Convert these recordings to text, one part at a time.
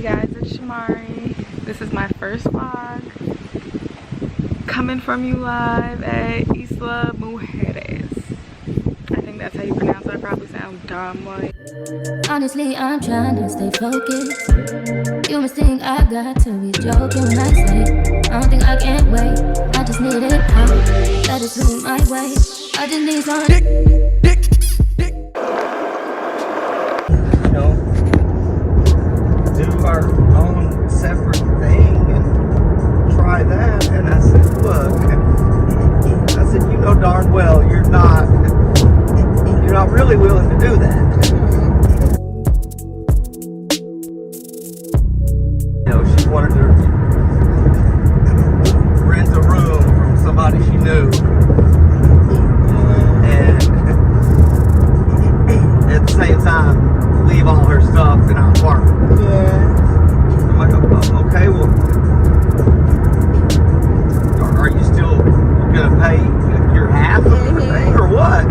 guys, it's Shamari. This is my first vlog coming from you live at Isla Mujeres. I think that's how you pronounce it. I probably sound dumb like. Honestly, I'm trying to stay focused. You must think I got to be joking when I say I don't think I can wait. I just need it out. Let it swing my way. I just need some do our own separate thing and try that. And I said, look, I said, you know darn well you're not really willing to do that. You know, she wanted to rent a room from somebody she knew, and at the same time leave all her stuff in our apartment. Yeah. I'm like, oh, okay, well, are you still gonna pay your half of everything or what?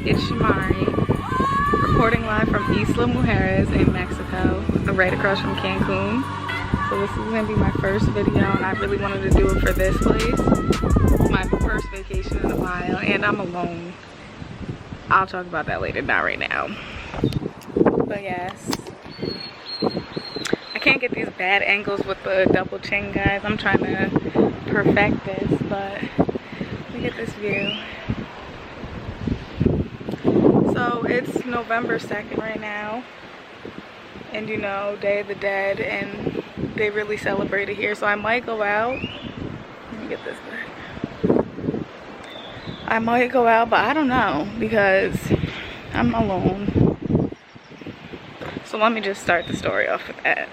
It's Shamari, reporting live from Isla Mujeres in Mexico, right across from Cancun. So this is gonna be my first video, and I really wanted to do it for this place. It's my first vacation in a while, and I'm alone. I'll talk about that later, not right now. But yes, I can't get these bad angles with the double chin, guys. I'm trying to perfect this, but look at this view. So it's November 2nd right now, and you know, Day of the Dead, and they really celebrate it here. So I might go out. Let me get this back. I might go out, but I don't know because I'm alone. So let me just start the story off with that.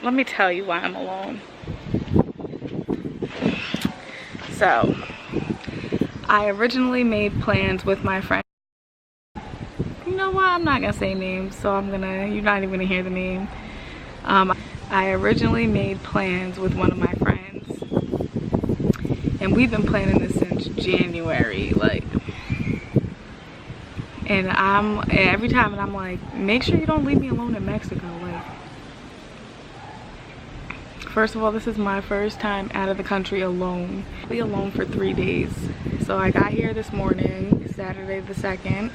Let me tell you why I'm alone. So I originally made plans with my friend. You know what? I'm not gonna say names, so you're not even gonna hear the name. I originally made plans with one of my friends, and we've been planning this since January, and every time I'm like, make sure you don't leave me alone in Mexico. First of all, this is my first time out of the country alone. I'll be alone for 3 days. So I got here this morning, Saturday the 2nd.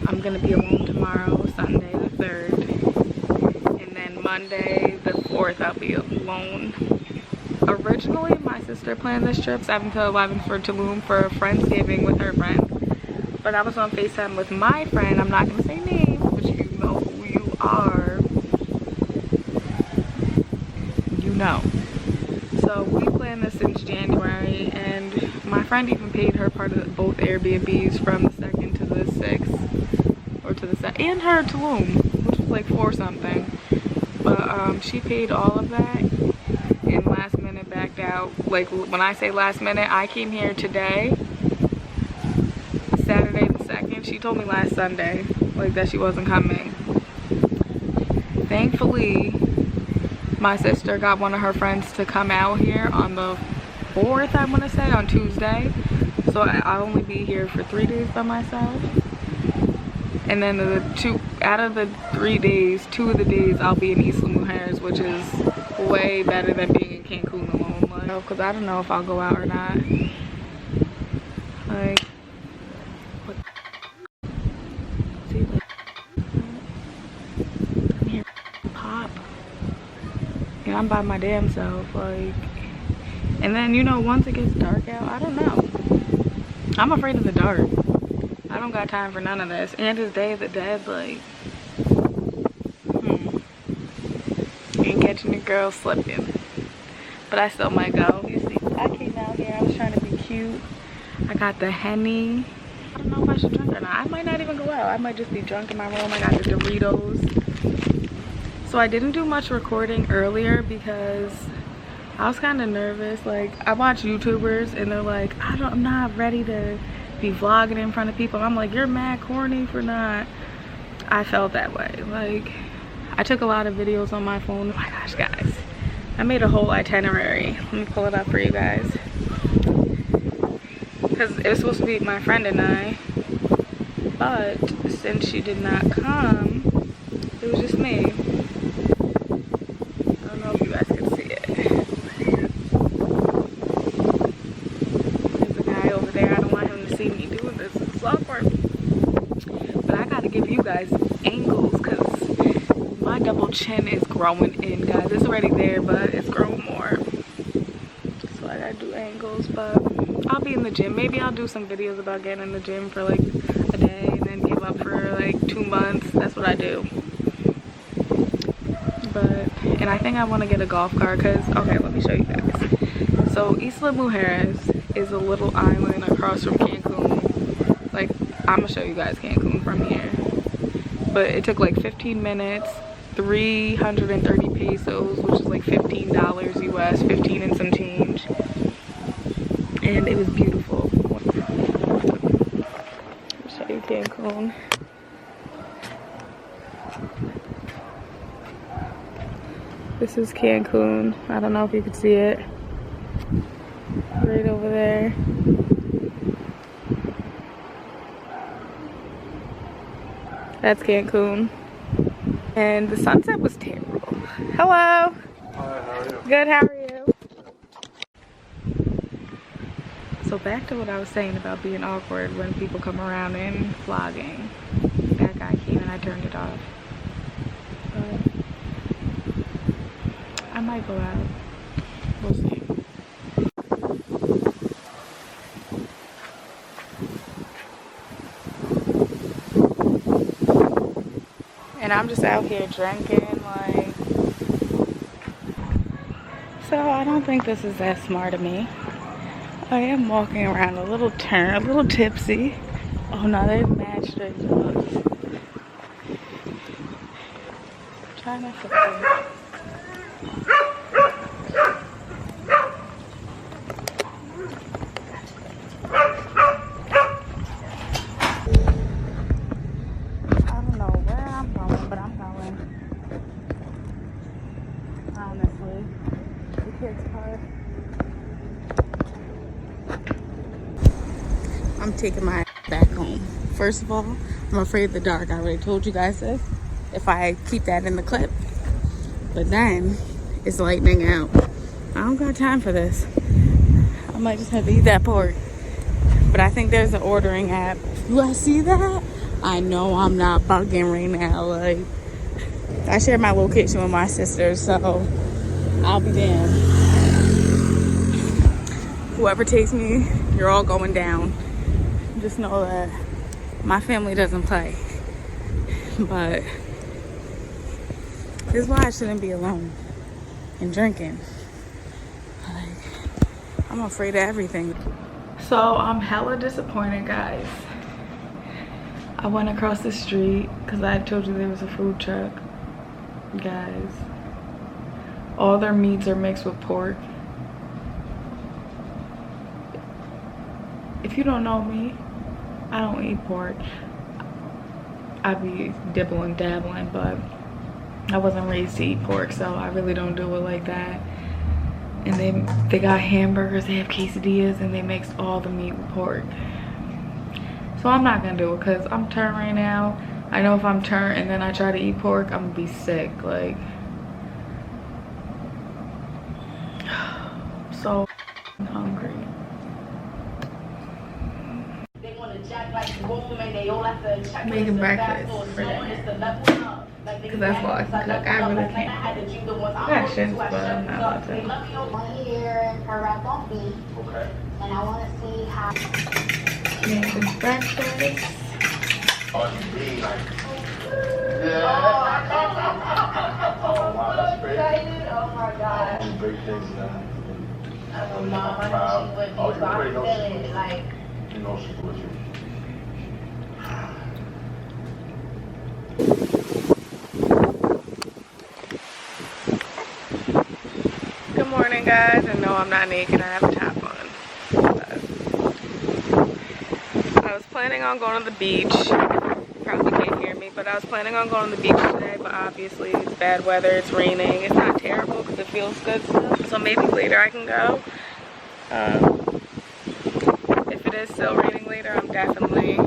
I'm gonna be alone tomorrow, Sunday the 3rd. And then Monday the 4th, I'll be alone. Originally, my sister planned this trip 7 to 11 for Tulum for Friendsgiving with her friend. But I was on FaceTime with my friend. I'm not gonna say names, but you know who you are. You know. So we planned this since January, and my friend even paid her part of both Airbnbs from the 2nd to the 6th, or to the 7th, and her Tulum, which was like 4 something. But she paid all of that, and last minute backed out. Like, when I say last minute, I came here today, Saturday the 2nd. She told me last Sunday, like, that she wasn't coming. Thankfully, my sister got one of her friends to come out here on the 4th, I want to say, on Tuesday. So I'll only be here for 3 days by myself. And then out of the 3 days, 2 of the days I'll be in Isla Mujeres, which is way better than being in Cancun alone. Because I don't know if I'll go out or not. I'm by my damn self, and then, you know, once it gets dark out, I don't know, I'm afraid of the dark. I don't got time for none of this, and it's Day of the Dead, ain't catching your girl slipping, but I still might go. You see, I came out here, I was trying to be cute. I got the Henny. I don't know if I should drink or not. I might not even go out. I might just be drunk in my room. I got the Doritos. So I didn't do much recording earlier because I was kind of nervous. Like, I watch YouTubers and they're like, I'm not ready to be vlogging in front of people. I'm like, you're mad corny for not. I felt that way. Like, I took a lot of videos on my phone. Oh my gosh, guys. I made a whole itinerary. Let me pull it up for you guys. Because it was supposed to be my friend and I. But since she did not come, it was just me. Angles because my double chin is growing in, guys. It's already there, but it's growing more, so I gotta do angles. But I'll be in the gym. Maybe I'll do some videos about getting in the gym for like a day and then give up for like 2 months. That's what I do. And I think I want to get a golf cart because, okay, let me show you guys. So Isla Mujeres is a little island across from Cancun. Like, I'm gonna show you guys Cancun from here. But it took like 15 minutes, 330 pesos, which is like $15 US, 15 and some change. And it was beautiful. I'll show you Cancun. This is Cancun. I don't know if you can see it. Right over there. That's Cancun. And the sunset was terrible. Hello. Hi, how are you? Good, how are you? So back to what I was saying about being awkward when people come around and vlogging. That guy came and I turned it off. But I might go out. We'll see. And I'm just out here drinking, like. So I don't think this is that smart of me. I am walking around a little tipsy. Oh no, there's mad stray dogs. Trying not to forget. I don't know where I'm going, but I'm going. Honestly, the kids' park. I'm taking my back home. First of all, I'm afraid of the dark. I already told you guys this. If I keep that in the clip. But then it's lightening out. I don't got time for this. I might just have to eat that pork. But I think there's an ordering app. You guys see that? I know I'm not bugging right now. Like, I share my location with my sister, so I'll be damned. Whoever takes me, you're all going down. Just know that my family doesn't play. But this is why I shouldn't be alone and drinking. Like, I'm afraid of everything. So I'm hella disappointed, guys. I went across the street because I told you there was a food truck. Guys, all their meats are mixed with pork. If you don't know me, I don't eat pork. I be dibbling dabbling, but I wasn't raised to eat pork, so I really don't do it like that. And they got hamburgers, they have quesadillas, and they mixed all the meat with pork. So I'm not gonna do it because I'm turned right now. I know if I'm turned and then I try to eat pork, I'm gonna be sick. Like, so hungry. Making breakfast for them. Because that's all I can cook. I really can't. I got shifts, but I'm not about to. I want to hear her rap on beat. Okay. And I want to see how. Making breakfast. Oh, wow, that's great. Oh my God. Some great things that I'm proud. Oh, you already know she's with you. Like, you know she's with you. Good morning, guys. And no, I'm not naked. I have a top on. I was planning on going to the beach. You probably can't hear me, but I was planning on going to the beach today, but obviously it's bad weather. It's raining. It's not terrible because it feels good still. So maybe later I can go. If it is still raining later, I'm definitely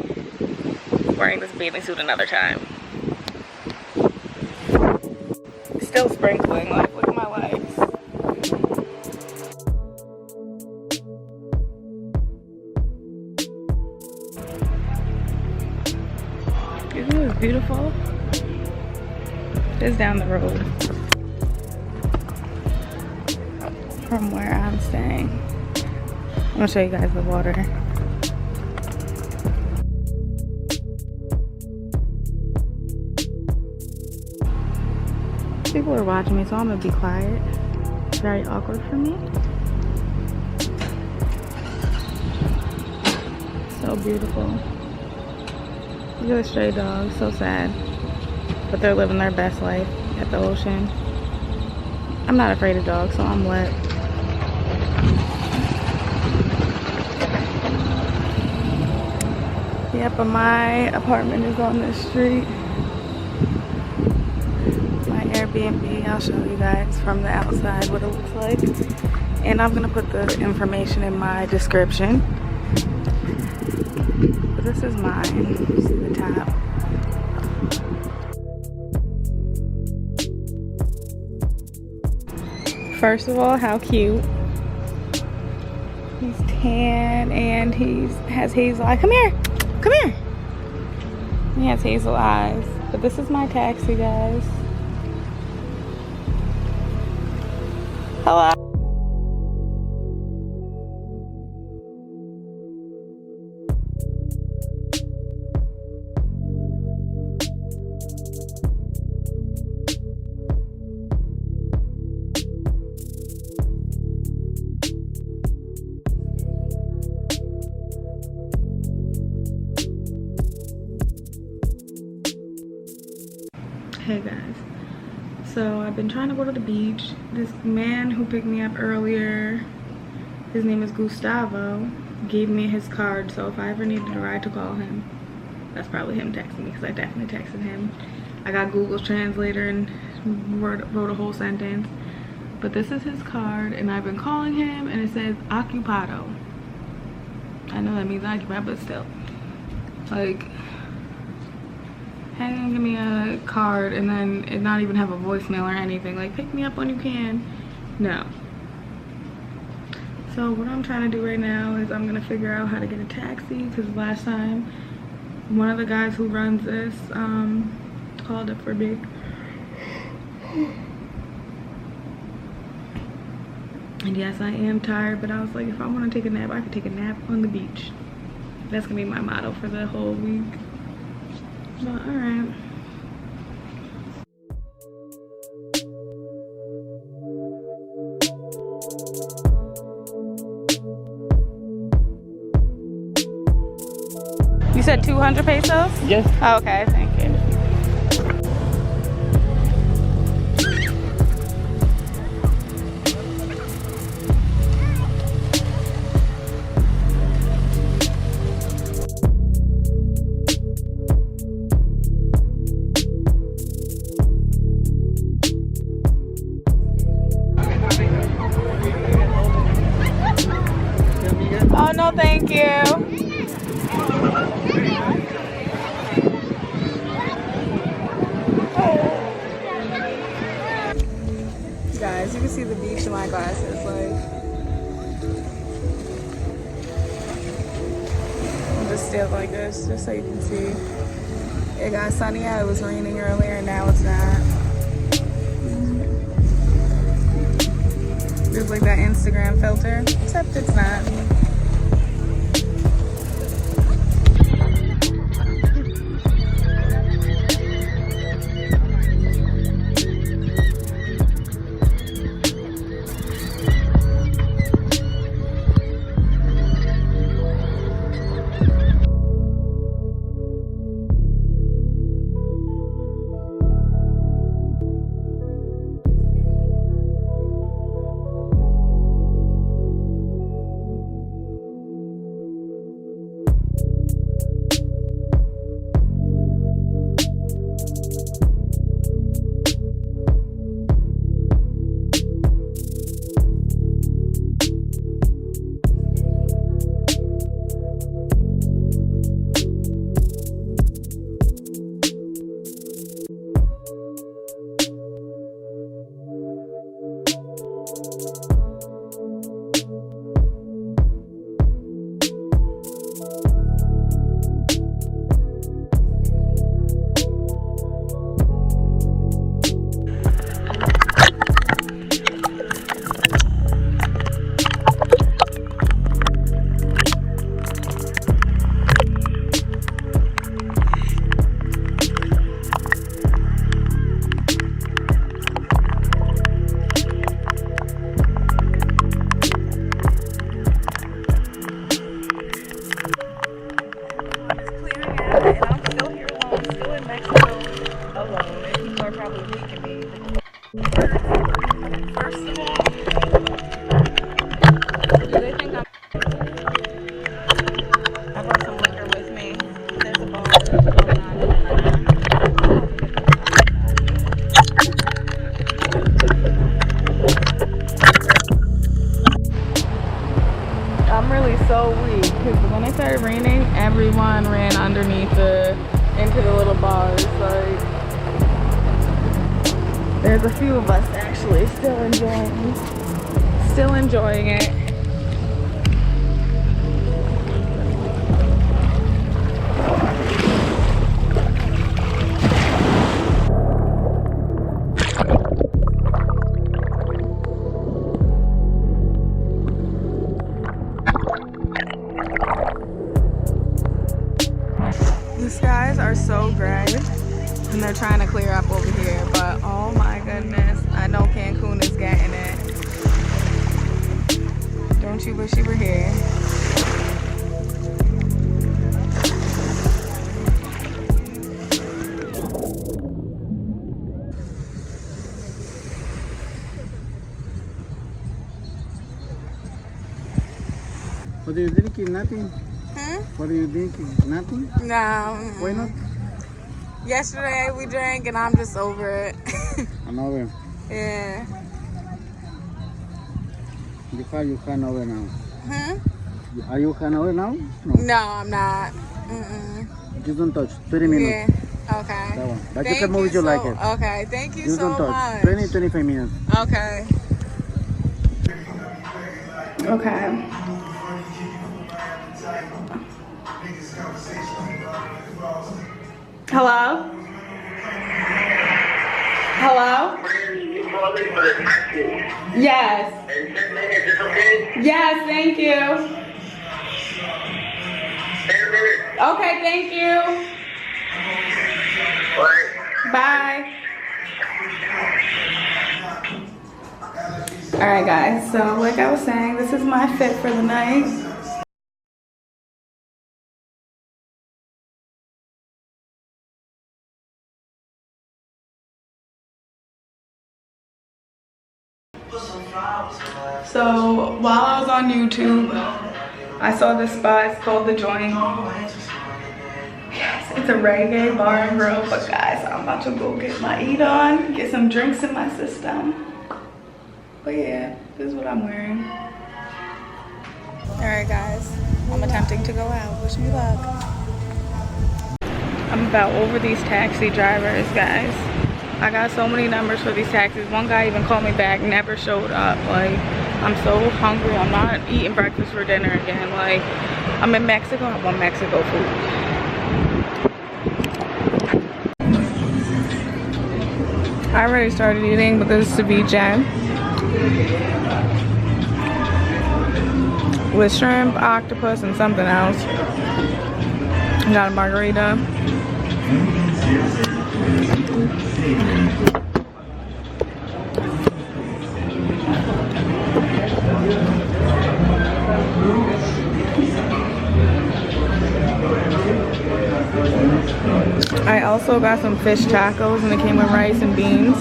wearing this bathing suit another time. It's still sprinkling. Like, look at my legs. Isn't it beautiful? It's down the road from where I'm staying. I'm gonna show you guys the water. People are watching me, so I'm gonna be quiet. It's very awkward for me. So beautiful. Look at the stray dogs, so sad. But they're living their best life at the ocean. I'm not afraid of dogs, so I'm lit. Yeah, but my apartment is on this street. My Airbnb, I'll show you guys from the outside what it looks like. And I'm gonna put the information in my description. But this is mine. See the top. First of all, how cute. He's tan and he has hazel eyes. Come here. Come here. He has hazel eyes. But this is my taxi, guys. Hello. Hey guys, so I've been trying to go to the beach. This man who picked me up earlier, his name is Gustavo, gave me his card, so if I ever needed a ride to call him, that's probably him texting me, because I definitely texted him. I got Google Translator and wrote a whole sentence, but this is his card, and I've been calling him and it says ocupado. I know that means occupied, but still, like, how you gonna give me a card and then it not even have a voicemail or anything? Like, pick me up when you can. No. So what I'm trying to do right now is I'm gonna figure out how to get a taxi, because last time one of the guys who runs this called up for me. And yes, I am tired, but I was like, if I want to take a nap, I could take a nap on the beach. That's gonna be my motto for the whole week. But alright. You said 200 pesos? Yes. Oh, okay, thank you. Oh, no, thank you. Guys, you can see the beach in my glasses. Like, I'll just stand like this, just so you can see. It got sunny out. It was raining earlier, and now it's not. There's like that Instagram filter, except it's not. Everyone ran underneath into the little bars. Like, There's a few of us actually still enjoying it. The skies are so gray and they're trying to clear up over here, but oh my goodness, I know Cancun is getting it. Don't you wish you were here? What are you drinking? Nothing? What are you drinking? Nothing? No. Why not? Yesterday we drank and I'm just over it. Another. Yeah. You hangover now. Are you hangover now? No. No, I'm not. Just don't touch. 20 minutes. Yeah. Okay. That one. But Thank you can move if you like it. Okay. Thank you Just so don't touch. much. 20-25 minutes. Okay. Okay. Hello? Hello? Yes. Yes, thank you. Okay, thank you. Bye. Alright guys, so like I was saying, this is my fit for the night. So while I was on YouTube, I saw this spot. It's called The Joint. Yes, it's a reggae bar and grill. But guys, I'm about to go get my eat on, get some drinks in my system. But yeah, this is what I'm wearing. Alright guys, I'm attempting to go out. Wish me luck. I'm about over these taxi drivers, guys. I got so many numbers for these taxis. One guy even called me back, never showed up. Like, I'm so hungry. I'm not eating breakfast for dinner again. Like, I'm in Mexico. I want Mexico food. I already started eating, but this is ceviche with shrimp, octopus, and something else. Got a margarita. I also got some fish tacos and it came with rice and beans.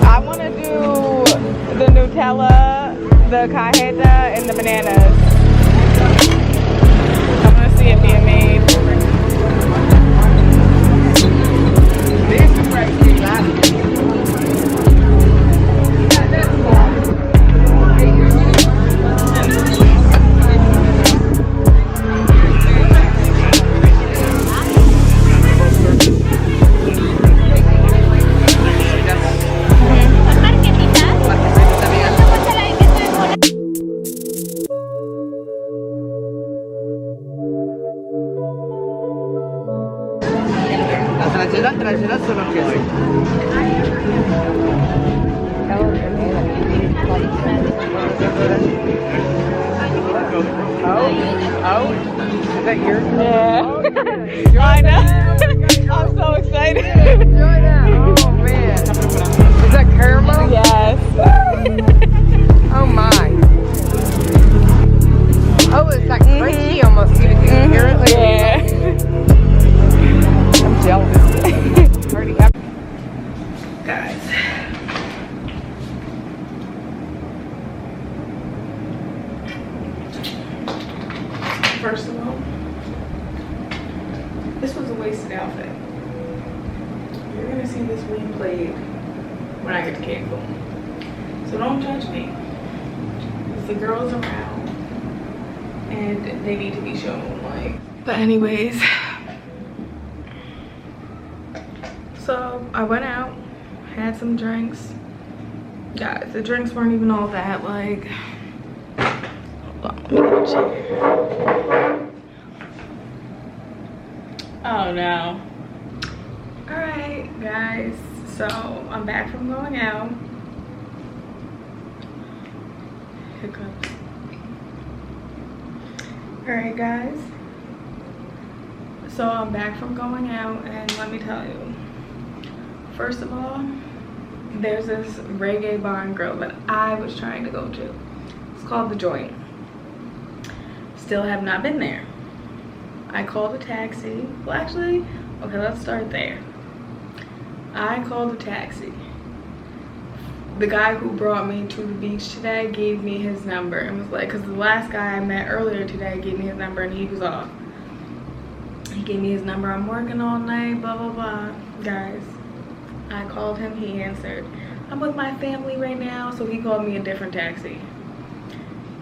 I want to do the Nutella, the cajeta, and the bananas. I'm going to see it being made. This is right here. Trasera solo queso. Oh, is that yours? Yeah. I know. I'm so excited. Enjoy that. Oh man. Is that caramel? Yes. Oh my. Oh, it's like crunchy almost. You can hear it. Like, Yeah. I'm jealous. Already have. Guys. First of all, this was a wasted outfit. You're gonna see this replayed when I get to Cancun. So don't judge me. The girls around and they need to be shown, like. But anyways, so I went out, had some drinks. Guys, the drinks weren't even all that, like, hold on, let me get a chair. Oh no. All right, guys, so I'm back from going out. Hiccups. All right, guys, so I'm back from going out, and let me tell you, first of all, there's this reggae bar and grill that I was trying to go to. It's called The Joint. Still have not been there. I called a taxi. Well, actually, okay, let's start there. I called a taxi. The guy who brought me to the beach today gave me his number and was like, because the last guy I met earlier today gave me his number and he was off. He gave me his number. I'm working all night, blah, blah, blah. Guys, I called him, he answered. I'm with my family right now, so he called me a different taxi.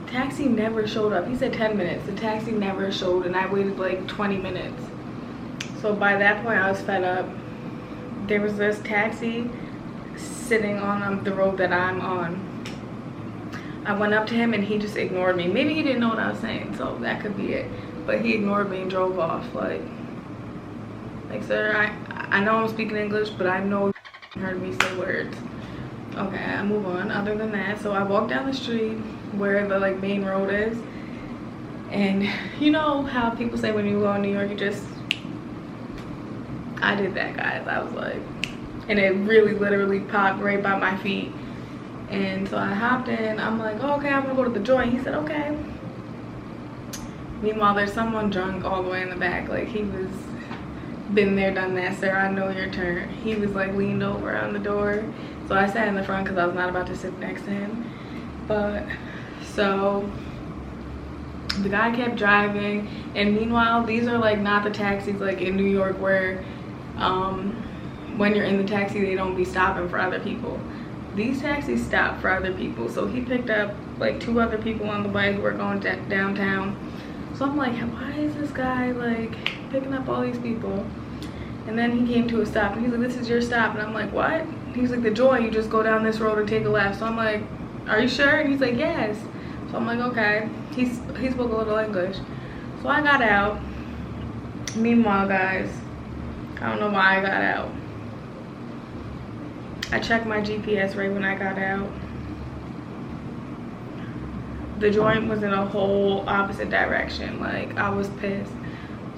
Taxi never showed up. He said 10 minutes. The taxi never showed, and I waited like 20 minutes. So by that point, I was fed up. There was this taxi sitting on the road that I'm on. I went up to him, and he just ignored me. Maybe he didn't know what I was saying, so that could be it. But he ignored me and drove off. Like sir, I know I'm speaking English, but I know you heard me say words. Okay, I move on. Other than that, so I walked down the street where the like main road is, and you know how people say when you go in New York, you just, I did that, guys. I was like, and it really literally popped right by my feet, and so I hopped in. I'm like, oh, okay, I'm gonna go to The Joint. He said, okay. Meanwhile, there's someone drunk all the way in the back. Like, he was, been there, done that, sir, I know your turn. He was like leaned over on the door, so I sat in the front because I was not about to sit next to him. But so the guy kept driving, and meanwhile, these are like not the taxis like in New York where when you're in the taxi they don't be stopping for other people. These taxis stop for other people. So he picked up like 2 other people on the way who were going downtown. So I'm like, why is this guy like picking up all these people? And then he came to a stop and he's like, this is your stop. And I'm like, what? He's like, The Joint, you just go down this road and take a left. So I'm like, are you sure? And he's like, yes. So I'm like, okay. He spoke a little English. So I got out. Meanwhile, guys, I don't know why I got out. I checked my GPS right when I got out. The Joint was in a whole opposite direction. Like, I was pissed.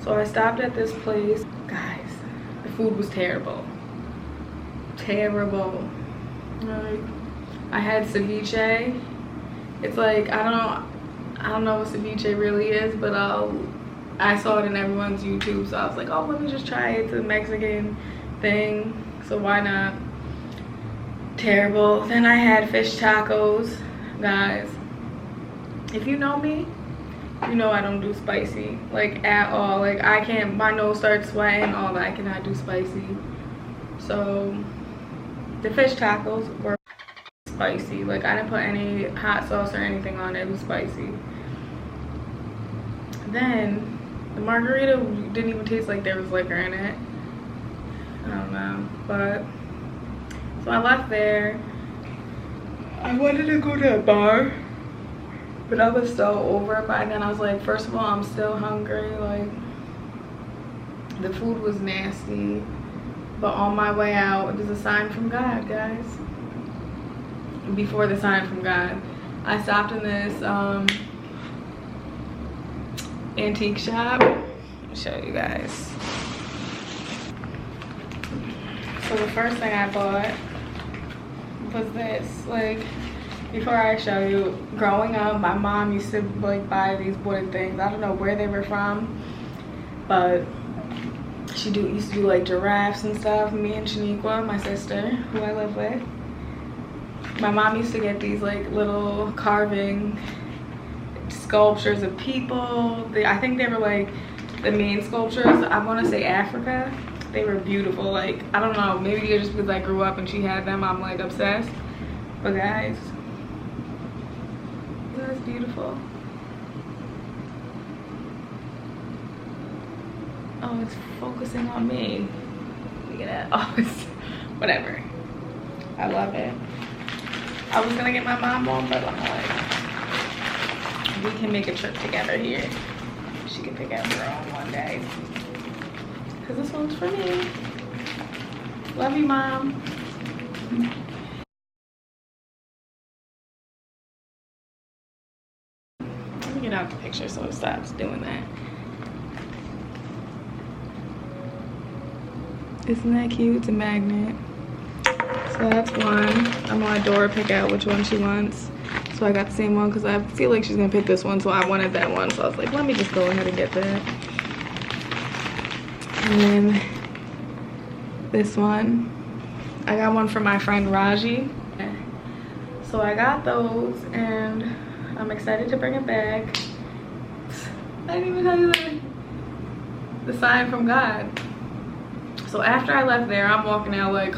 So I stopped at this place. Guys, the food was terrible. Terrible. Like, I had ceviche. It's like, I don't know what ceviche really is, but I saw it in everyone's YouTube, so I was like, oh, let me just try it. It's a Mexican thing, so why not? Terrible. Then I had fish tacos. Guys, if you know me, you know I don't do spicy, like, at all. Like, I can't, my nose starts sweating, all that. I cannot do spicy. So the fish tacos were spicy. Like, I didn't put any hot sauce or anything on it. It was spicy. Then the margarita didn't even taste like there was liquor in it. I don't know, but so I left there. I wanted to go to a bar, but I was so over it by then. I was like, first of all, I'm still hungry. Like, the food was nasty, but on my way out, it was a sign from God, guys. Before the sign from God, I stopped in this antique shop. I'll show you guys. So the first thing I bought was this. Like, before I show you, growing up, my mom used to like buy these wooden things. I don't know where they were from, but she used to do like giraffes and stuff. Me and Shaniqua, my sister, who I live with, my mom used to get these like little carving sculptures of people. I think they were like the main sculptures. I want to say Africa. They were beautiful. Like, I don't know, maybe it's just because I grew up and she had them, I'm like obsessed. But guys, beautiful. Oh, it's focusing on me. Look at that. Oh, it's whatever. I love it. I was gonna get my mom one, but I'm like, we can make a trip together here. She can pick out her own one day. Cause this one's for me. Love you, Mom. Let me get out the picture so it stops doing that. Isn't that cute? It's a magnet. So that's one. I'm on Dora pick out which one she wants. So I got the same one because I feel like she's gonna pick this one, so I wanted that one. So I was like, let me just go ahead and get that. And then this one. I got one for my friend Raji. So I got those and I'm excited to bring it back. I didn't even tell you the sign from God. So after I left there, I'm walking out like,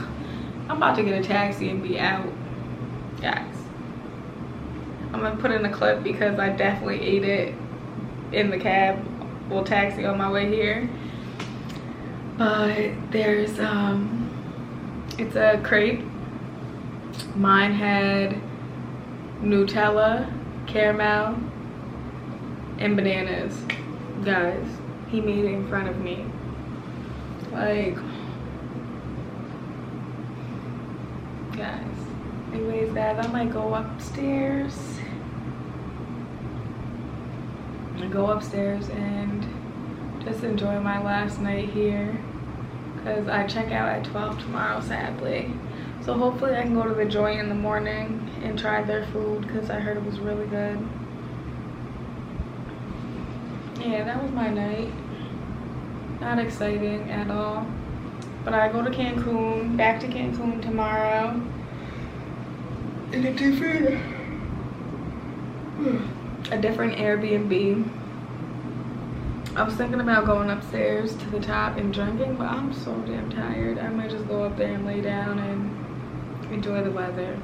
I'm about to get a taxi and be out. Guys, I'm gonna put in a clip because I definitely ate it in the cab, well, taxi on my way here. But there's, it's a crepe. Mine had Nutella, caramel, and bananas. Guys, he made it in front of me. Like, guys. Anyways, guys, I might go upstairs. And just enjoy my last night here. Because I check out at 12 tomorrow, sadly. So hopefully I can go to the Joy in the morning and try their food because I heard it was really good. Yeah, that was my night. Not exciting at all. But I go to Cancun, back to Cancun tomorrow. In a different Airbnb. I was thinking about going upstairs to the top and drinking, but I'm so damn tired. I might just go up there and lay down and enjoy the weather.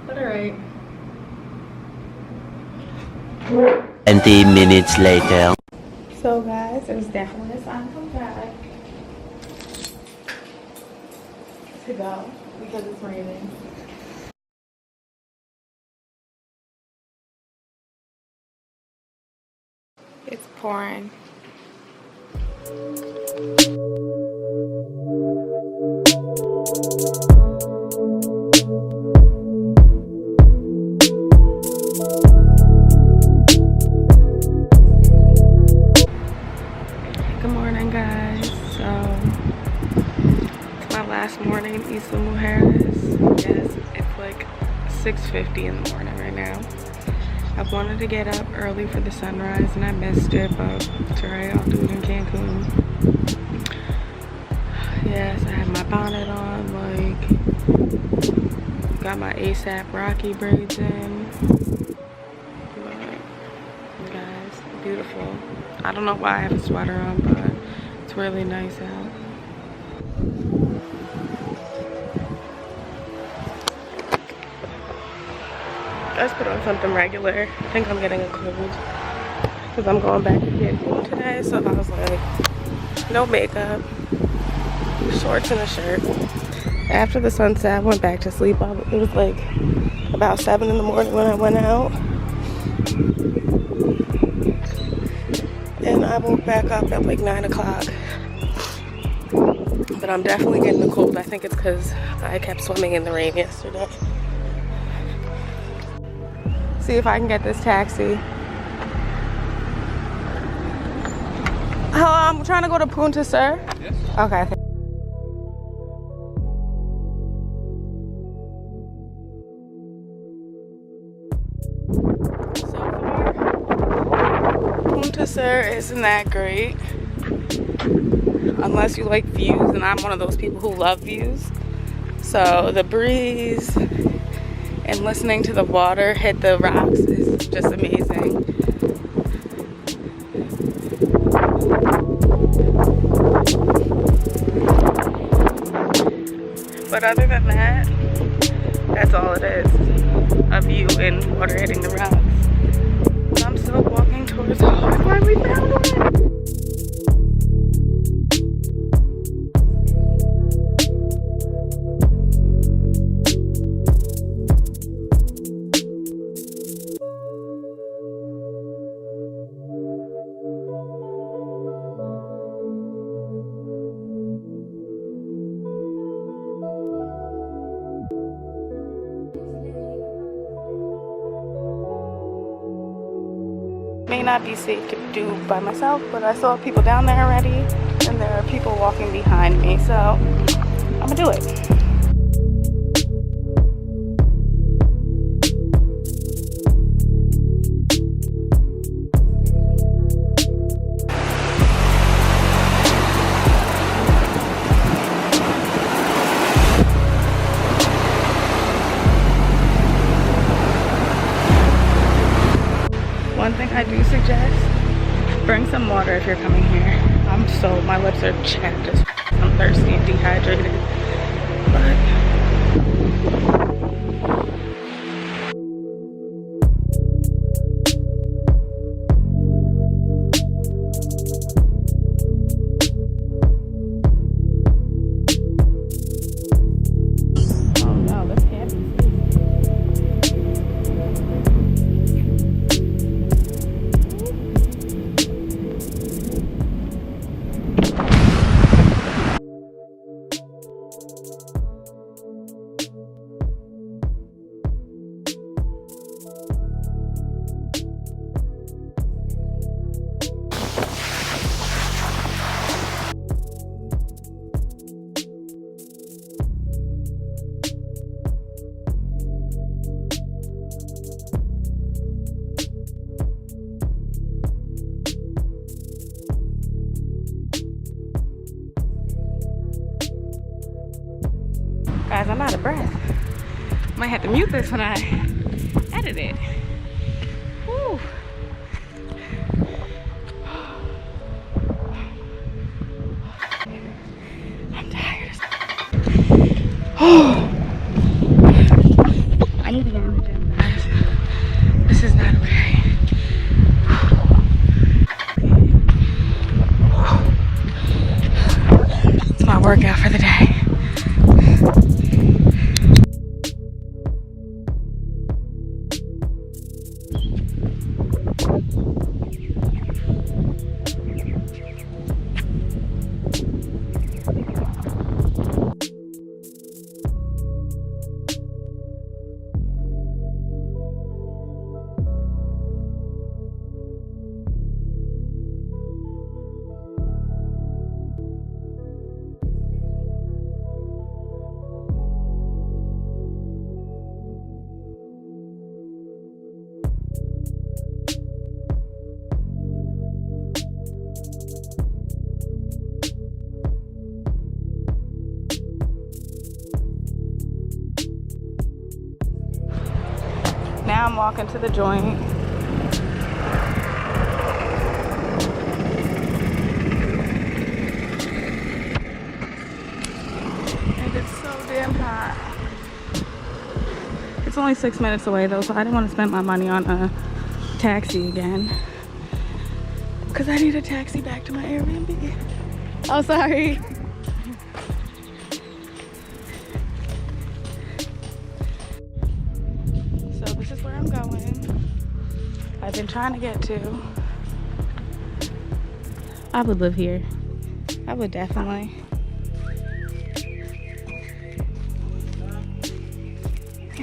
But alright. 20 minutes later. So guys, it was definitely a sign from God to go because it's raining. It's pouring. Good morning, guys. So it's my last morning in Isla Mujeres. Yes, it's like 6:50 in the morning right now. I wanted to get up early for the sunrise and I missed it, but it's alright, I'll do it in Cancun. Yes, I have my bonnet on, like, got my ASAP Rocky braids in. But, guys, beautiful. I don't know why I have a sweater on, but it's really nice out. Let's put on something regular. I think I'm getting a cold because I'm going back to Cancun today. So I was like, no makeup, shorts and a shirt. After the sunset, I went back to sleep. It was like about 7 in the morning when I went out. And I woke back up at like 9 o'clock. But I'm definitely getting the cold. I think it's because I kept swimming in the rain yesterday. See if I can get this taxi. Hello, I'm trying to go to Punta Sur. Yes. Okay. So far, Punta Sur isn't that great. Unless you like views, and I'm one of those people who love views. So the breeze and listening to the water hit the rocks is just amazing. But other than that, that's all it is. a view and water hitting the rocks. So I'm still walking towards, oh, I finally found one. May not be safe to do by myself, but I saw people down there already, and there are people walking behind me, so I'm gonna do it. One thing I do suggest, bring some water if you're coming here. My lips are chapped as I'm thirsty and dehydrated. Oh no, this can't be safe. Guys, I'm out of breath. Might have to mute this when I edit it. Woo. I'm tired. I need to get in the gym, guys. This is not okay. It's my workout for the day. Now I'm walking to the joint. And it's so damn hot. It's only 6 minutes away though, so I didn't want to spend my money on a taxi again. Because I need a taxi back to my Airbnb. Oh, sorry. This is where I'm going. I've been trying to get to. I would live here. I would definitely.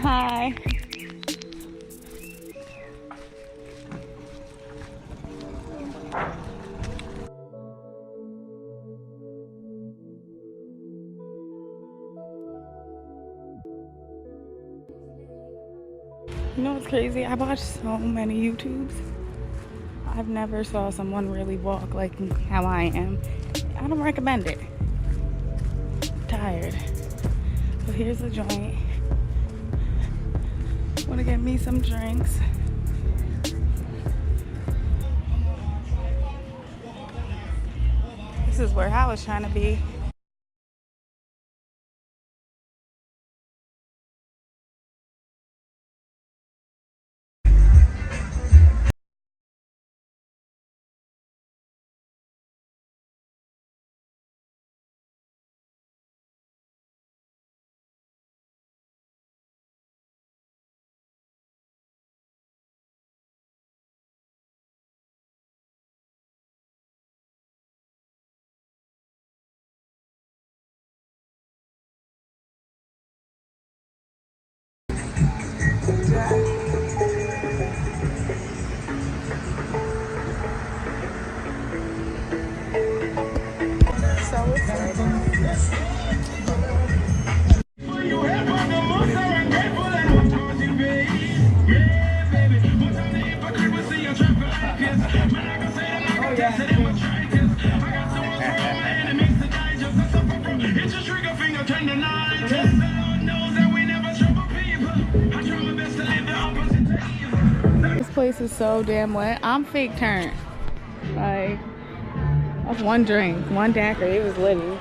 Hi. You know what's crazy? I watched so many YouTubes. I've never saw someone really walk like how I am. I don't recommend it. I'm tired. But here's the joint. Wanna get me some drinks. This is where I was trying to be. This place is so damn lit. I'm fake turned. Like, that's one drink, one daiquiri. It was litty.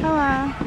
Hello.